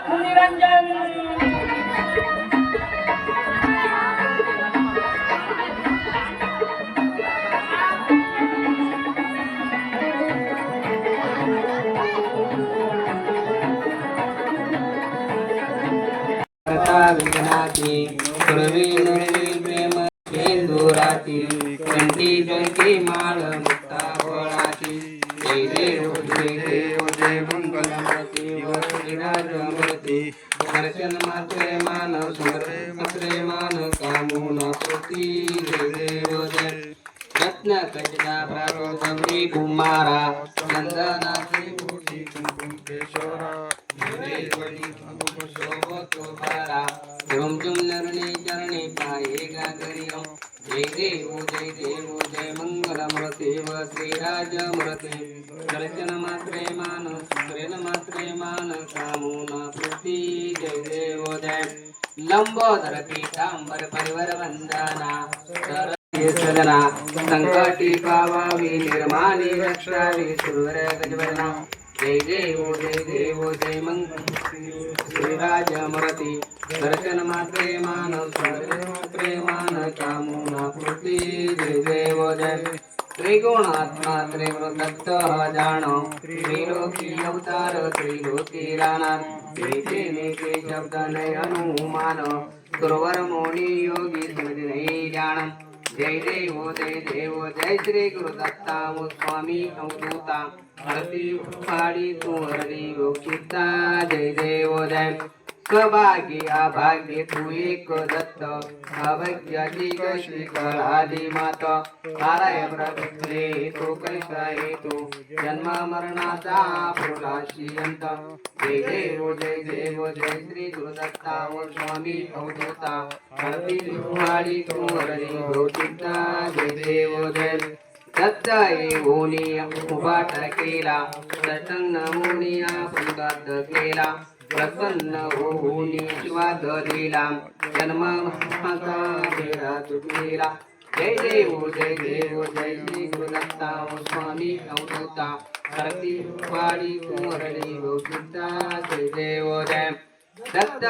निरंजन विघ्नाची पूर्वी मिळवी प्रेम शेंदुरातील कंठी जंकी माळ मुक्ता फळाची जय देव जय देव जय मंगलमूर्ती व श्रीराजमूर्ती दर्शन मात्रे मान सुरे मान कामुना पूर्ती जय देव जय रत्न कचरा प्रागौरी कुमारा नंदनाचे मोठी कुंकुम केशोरा झुम झुम नरणे चरणे पाये गागरी जय देव जय मंगलमूर्ती व श्रीराजमूर्ती दर्शन मात्रे मान कामुना पूर्ती जय देव जय लंबोदर पीतांबर परिवर वंदना सदना संकटी पावावी निर्माणी रक्षावी सुर गजवदना जय देव जय मंगल श्रीराजमूर्ती दर्शन मात्रे मान कामुना पूर्ती जय देव जय त्रिगुणात्मा त्रिवृत्त जानो त्रिलोकी अवतार त्रिलोकी राहणार नेते शब्द नय हनुमान गुरुवर मोनी योगी समझ नहीं जान जय देव जय श्री गुरु दत्ता स्वामी अवधूता आरती उखाडी तू हरली गोचिता जय देव जय स्वभागी अभाग्य तू एक दत्त अभाग्याची कशी कळाली मात हाराय प्रभुले तो कैसा तू जन्म मरणाचा पुरलाशी अंत जय देव जय श्री गुरुदत्ता व स्वामी अवधूता आरती उखाडी तू हरली गोचिता जय देव जय दत्त येऊनी उभाट केला सत्संग मुनिया पुंगात केला प्रसन्न होऊनी शिवाद दिला जन्म महाका घेरा चुकलेला जय देव जय श्री गुरुदत्ता स्वामी अवधूता आरती वाडी कुंवरली गोचिता जय देव जय दत्त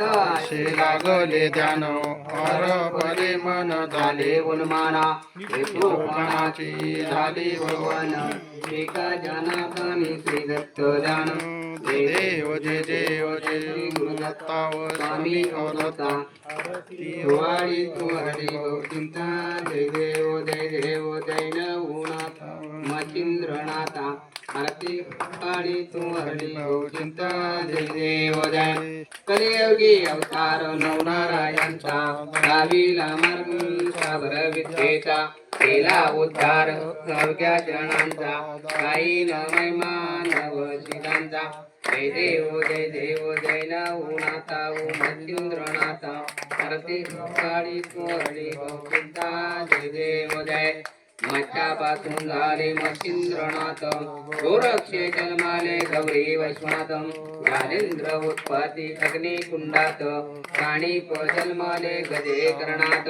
असे लागले ध्यान हर परे मन झाले उन्माना मनाची झाली भवन एका जनाकानी श्री दत्त जान जय देव जय श्री गुरुदत्ता व स्वामी अवधूता वाडी कुंवरली गोचिता जय देव जय नवनाथ मचिंद्रनाथा आरती वाडी कुंवरली गोचिता जय देव जय कलियुगी अवतार नवनारायणचा गावीला मार्ग सागर विद्येचा केला उद्धार अवघ्या जणांचा काही महिमा नवशिलांचा जय देव जय नवनाथा ओ मच्छिंद्रनाथा आरती वाडी कुंवरली गोचिता जय देव जय मच्छापासून झाले मच्छिंद्रनाथ गोरक्षे जन्माले गौरी वैश्वनाथ ज्ञानेंद्र उत्पत्ती अग्निकुंडात काणिप जन्माले गजे करणात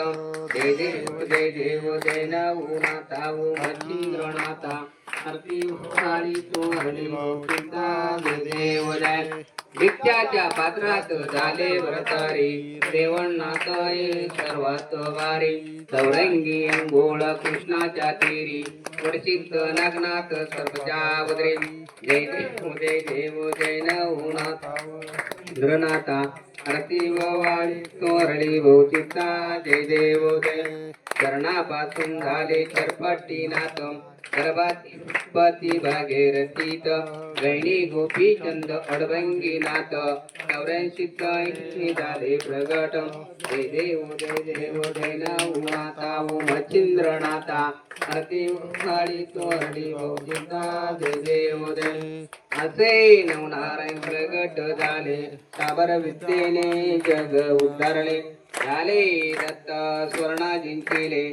जय देव जय नवनाथा ओ मच्छिंद्रनाथा आरती वाडी कुंवरली गोचिता जय देव जय भिक्षाच्या पात्रात झाले व्रतारी देवनाथ सर्वात वारी चौरंगी अंघोळ कृष्णाच्या तीरी वर्षित नागनाथ सर्वच्या उदरे जय देव जय नवनाथा इंद्रनाथा आरती वाडी कुंवरली गोचिता जय देव जय चरणापासून झाले चरपट्टीनाथ गर्भाती भागीरथीत गैणी गोपीचंद अडबंगीनाथ 84 झाले प्रगट जय देव जय नवनाथा ओ मच्छिंद्रनाथा आरती वाडी कुंवरली गोचिता जय देव जय असे नवनारायण प्रगट झाले साबर विद्येने जग उद्धारले झाले दत्त स्वर्ण जिंकले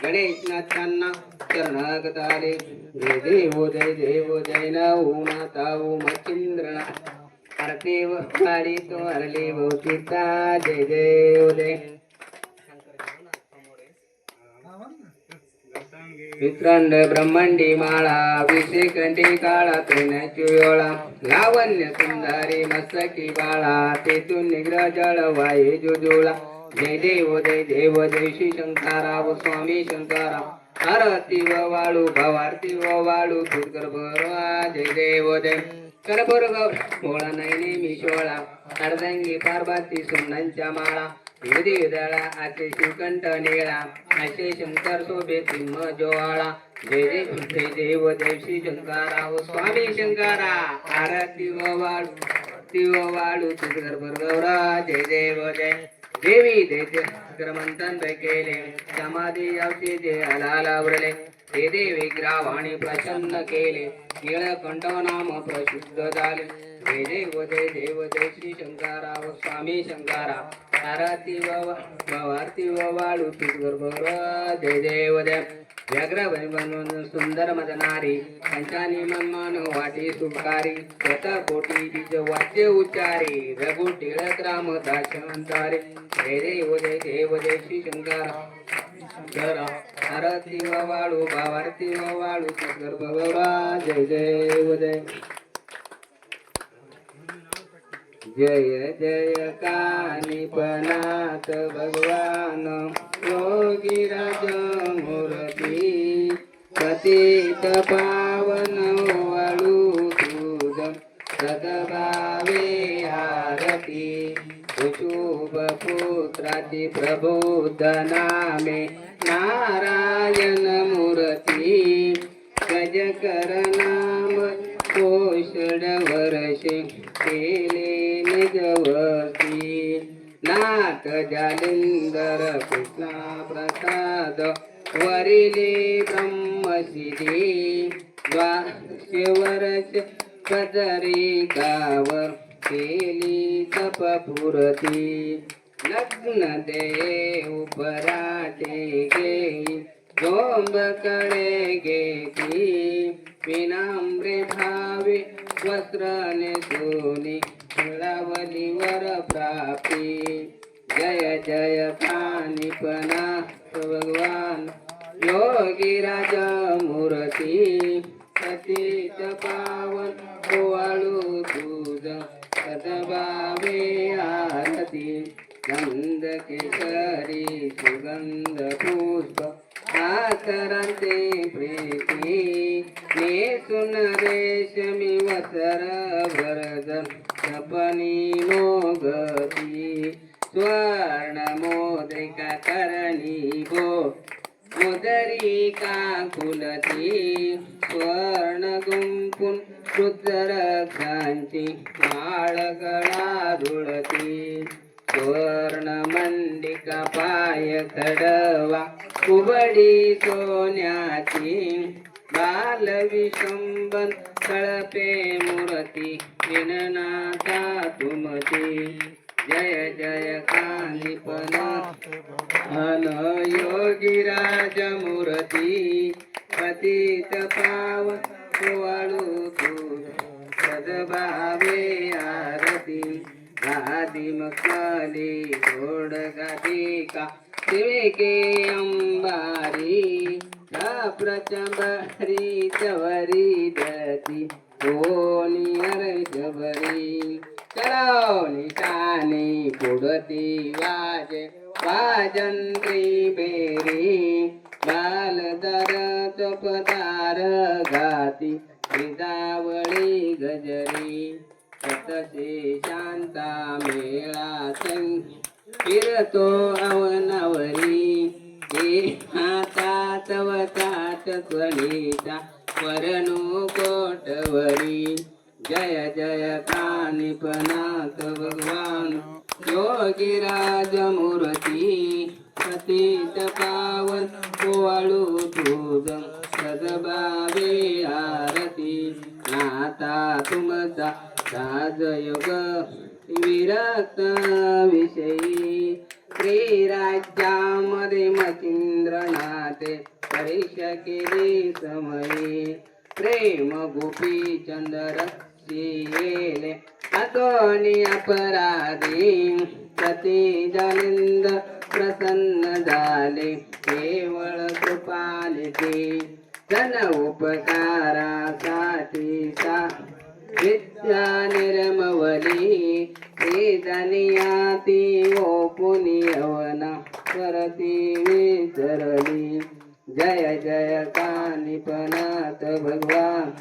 गणेशनाथांना शरणागत आले जय देव जय नवनाथा ओ मच्छिंद्रनाथ आरती वाडी कुंवरली गोचिता जय देव जय वित्रंड ब्रह्मंडी माळा विषेकंठी काळा तैनाची वेळा लावण्य सुंदरी मस्तकी बाळा तेथून निग्रह जळ वाये जुजुळा जय देव जय श्री शंकरा व स्वामी शंकरा आरती व वाळू भावारती व वाळू तुझकर बरोवा जय देव करबर भोळा नैने मी शोळा अर्धंगी पार्वती सुमनांच्या माळा विधी दळा आचे शिवकंठ निळा आचे शंकर शोभे सिंह जोवाळा जय देव जय श्री शंकरा व स्वामी शंकरा आरती व वाळू तुझकर बरोवा जय देव देवी देते क्रमंतन केले समाधी यावचे जे हलाला उरले ते देवी ग्रावाणी प्रसन्न केले नीळकंठ नाम प्रसिद्ध झाले जय देव जय श्री शंकरा व स्वामी शंकरा आरती व वाळू तुझवर जय देव व्याघ्र बनवून सुंदर मदनारी पंचानी मनमान वाटी सुखारी शत कोटी बीज वाच्य उच्चारी रघु टिळक राम दाशंतारे जय देव जय श्री शंकरा आरती व वाळू भावारती व वाळू तुझवर जय देव जय जय कानिपनाथ भगवान योगीराज मूर्ती पतित पावन वाळू तुझ सदभावे आरती शुभ पुत्राची प्रबोध नामे नारायण मूर्ती गजकर नाम कोषड वर्षे केले निजवती नाथ जालिंदर कृष्णा प्रसाद वरिले ब्रह्मसिद्धी द्वाशे पदरी गावर केली तपपुरती लग्न दे उपराटे घेई जोंबकडे घेती विनाम्रे भावे वस्त्र नेसुनी मिळावलीवर प्राप्ती जय जय पानिपनाथ भगवान योगीराज मूर्ती पतित पावन वाळू तुझ सदभावे आरती गंध केसरी सुगंध पुष्प आकरांते प्रीती नेसुन रेशमी वसर भरदन सपनी मोगती स्वर्ण मोदरिका करणी गो मोदरिका कुलती स्वर्ण गुंपुन रुद्राक्षांची माळ गळा रुळती स्वर्ण मंडिका पाय कडवा कुबडी सोन्याची बाल विशंबन कळपे मूर्ती विननाथा तुमती जय जय कानिपनाथ योगीराज मूर्ती पतित पावन वाळू तुझ सदभावे आरती गादी मकली गोड गादिका शिवेके अंबारी प्रचंबरी चवरी दती ओनी अरे जबरी चलो निशानी पुडती वाजे वाजंत्री बेरी बालदर चपदार गाती विदावळी गजरी सतसे शांता मेळा फिरतो अवनावरी हातात वतात स्वनीता वरणू कोटवरी जय जय कानिपनाथ भगवान योगीराज मूर्ती पतित पावन वाळू तुझ सदभावे आरती नाता तुमचा राजयोग विरक्त विषयी श्रीराज्यामध्ये मचिंद्रनाथे परीक्षा केली समयी प्रेम गोपी चंद्र येले अतोनी अपराधी सती जालिंद प्रसन्न झाले केवळ कृपाने ते जन उपकारासाठी सा विद्या निर्मवली ते जानियाती ओ पुनियवना करती विसरली जय जय कानिपनाथ भगवान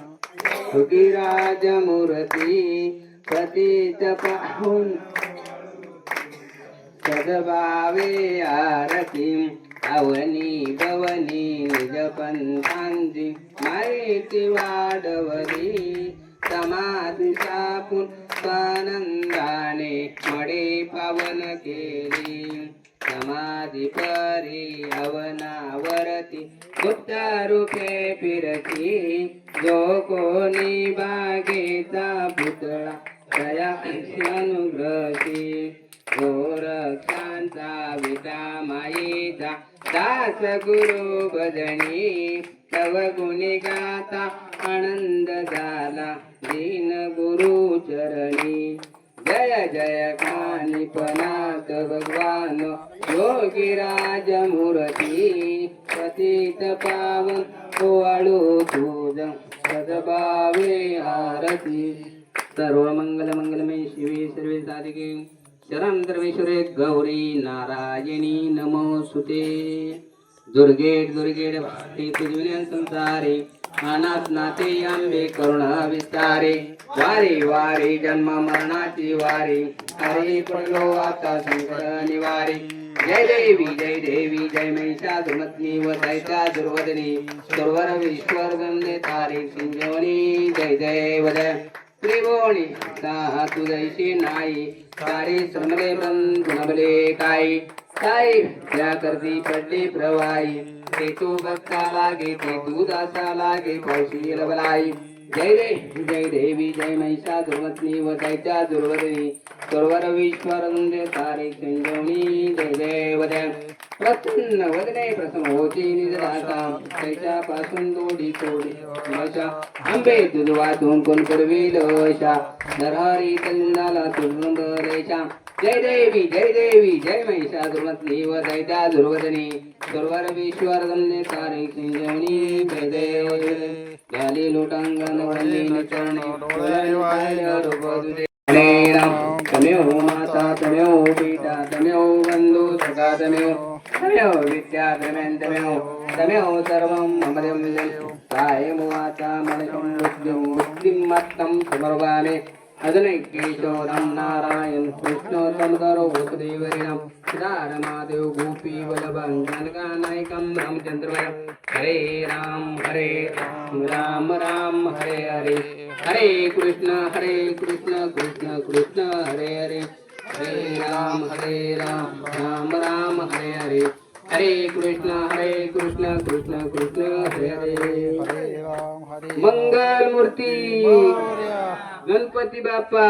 सुखीराज मूर्ती पतित पाहून सदभावे आरती अवनी भवनी निज पंथांची माहिती वाढवली समाधी सापून आनंदाने मडे पावन केली समाधी परी अवनावरती गुप्त रूपे फिरती जो कोणी बागेचा पुतळा दया अनुग्रही गोरक्षांचा विटा मायेचा दास गुरु भजनी तव गुणी गाता आनंद झाला दीन गुरु चरणी जय जय कानिपनाथ भगवान योगीराज मूर्ती पतित पावन ओवाळू तुझ सदभावे आरती सर्व मंगल मंगलमय शिवे सर्वे साधिके शरण सर्वेश्वरे गौरी नारायणी नमोस्तुते दुर्गेट दुर्गेट भक्ती तुझविन संसारे अनाथ नाथे आंबे करुणा विस्तारे वारी वारी जन्म मरणाची वारी हरे पडलो आता संकट निवारी जय देवी जय महिषासुरमर्दिनी व दैत्या दुर्वदनी सुरवर विश्वर गंधे तारे संजीवनी जय जय वदय त्रिभुवनी सा तुझैशी नाही सारे श्रमले बंधु नबले काही साई त्या करती पडली प्रवाई ते तू भक्ता लागे ते तू दासा लागे पावशी लबलाई जय देवी जय महिषासुरमर्दिनी व दैत्या दुर्वदनी सुरवर विश्वर गंधे तारे संजीवनी जय जय वदय प्रसन्न वदने प्रसन्न होती निजदाता त्याच्यापासून दोडी तोडी वशा आंबे तुझ वाचून कोण करवी लोशा नरहरी तंजाला तुझ रेशा जय देवी जय महिषासुरमर्दिनी व दैत्या दुर्वदनी सुरवर विश्वर गंधे तारे संजीवनी जय देव झाली लोटांगण वल्ली चरणे तमेव माता तमेव पिता तमेव बंधु सखा तमेव विद्या तमेव सर्वं मम देवं सायमुवाचा मनसं बुद्धिं मत्तं समर्पयामि अदनैकेशोरं नारायण कृष्ण समदरो भूतदेवरिणं सिद्धारमादेव गोपी वल्लभं जानकानायकं रामचन्द्रवरं हरे राम राम हरे हरे हरे कृष्ण कृष्ण कृष्ण हरे हरे हरे राम राम राम हरे हरे हरे कृष्ण कृष्ण कृष्ण हरे हरे मंगल मूर्ती गणपती बाप्पा